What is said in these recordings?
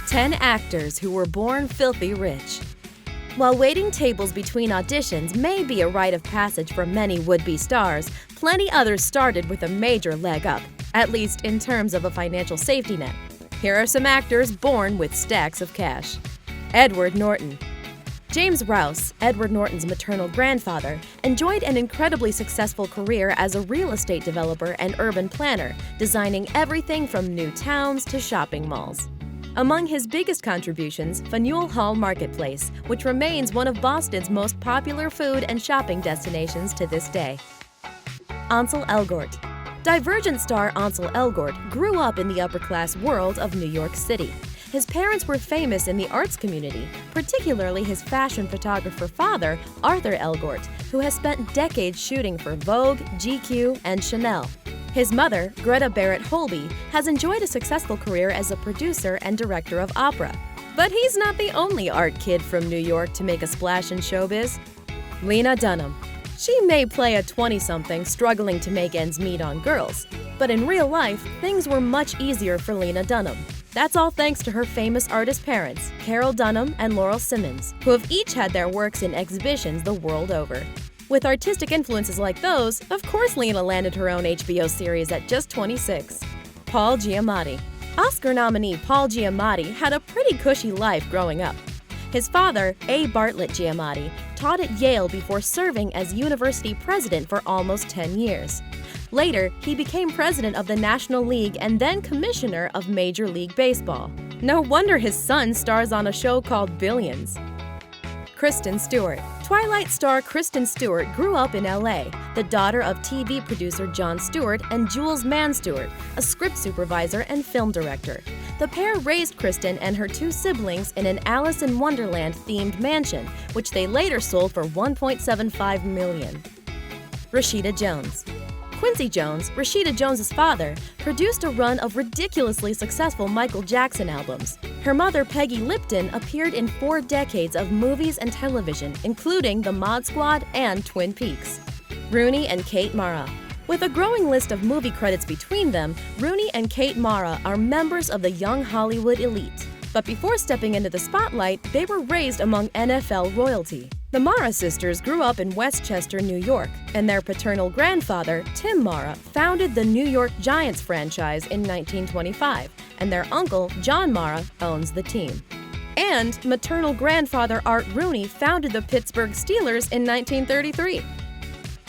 10 actors who were born filthy rich. While waiting tables between auditions may be a rite of passage for many would-be stars, plenty others started with a major leg up, at least in terms of a financial safety net. Here are some actors born with stacks of cash. Edward Norton. James Rouse, Edward Norton's maternal grandfather, enjoyed an incredibly successful career as a real estate developer and urban planner, designing everything from new towns to shopping malls. Among his biggest contributions, Faneuil Hall Marketplace, which remains one of Boston's most popular food and shopping destinations to this day. Ansel Elgort. Divergent star Ansel Elgort grew up in the upper-class world of New York City. His parents were famous in the arts community, particularly his fashion photographer father, Arthur Elgort, who has spent decades shooting for Vogue, GQ, and Chanel. His mother, Greta Barrett Holby, has enjoyed a successful career as a producer and director of opera. But he's not the only art kid from New York to make a splash in showbiz. Lena Dunham. She may play a 20-something struggling to make ends meet on Girls, but in real life, things were much easier for Lena Dunham. That's all thanks to her famous artist parents, Carol Dunham and Laurel Simmons, who have each had their works in exhibitions the world over. With artistic influences like those, of course Lena landed her own HBO series at just 26. Paul Giamatti. Oscar nominee Paul Giamatti had a pretty cushy life growing up. His father, A. Bartlett Giamatti, taught at Yale before serving as university president for almost 10 years. Later, he became president of the National League and then commissioner of Major League Baseball. No wonder his son stars on a show called Billions. Kristen Stewart. Twilight star Kristen Stewart grew up in LA, the daughter of TV producer Jon Stewart and Jules Mann Stewart, a script supervisor and film director. The pair raised Kristen and her two siblings in an Alice in Wonderland-themed mansion, which they later sold for $1.75 million. Rashida Jones. Quincy Jones, Rashida Jones's father, produced a run of ridiculously successful Michael Jackson albums. Her mother, Peggy Lipton, appeared in 4 decades of movies and television, including The Mod Squad and Twin Peaks. Rooney and Kate Mara. With a growing list of movie credits between them, Rooney and Kate Mara are members of the young Hollywood elite. But before stepping into the spotlight, they were raised among NFL royalty. The Mara sisters grew up in Westchester, New York, and their paternal grandfather, Tim Mara, founded the New York Giants franchise in 1925, and their uncle, John Mara, owns the team. And maternal grandfather Art Rooney founded the Pittsburgh Steelers in 1933.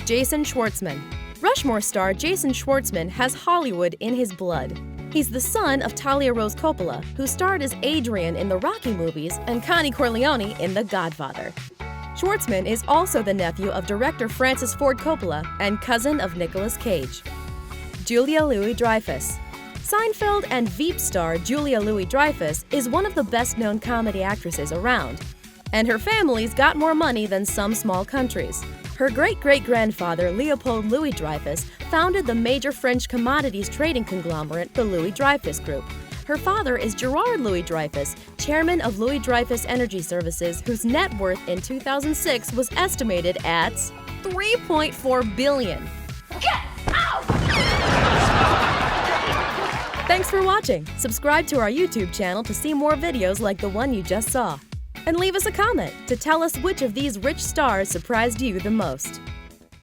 Jason Schwartzman. Rushmore star Jason Schwartzman has Hollywood in his blood. He's the son of Talia Rose Coppola, who starred as Adrian in the Rocky movies and Connie Corleone in The Godfather. Schwartzman is also the nephew of director Francis Ford Coppola and cousin of Nicolas Cage. Julia Louis-Dreyfus. Seinfeld and Veep star Julia Louis-Dreyfus is one of the best-known comedy actresses around, and her family's got more money than some small countries. Her great-great-grandfather Leopold Louis-Dreyfus founded the major French commodities trading conglomerate, the Louis-Dreyfus Group. Her father is Gerard Louis-Dreyfus, chairman of Louis-Dreyfus Energy Services, whose net worth in 2006 was estimated at $3.4 billion. Get out! Thanks for watching. Subscribe to our YouTube channel to see more videos like the one you just saw. And leave us a comment to tell us which of these rich stars surprised you the most.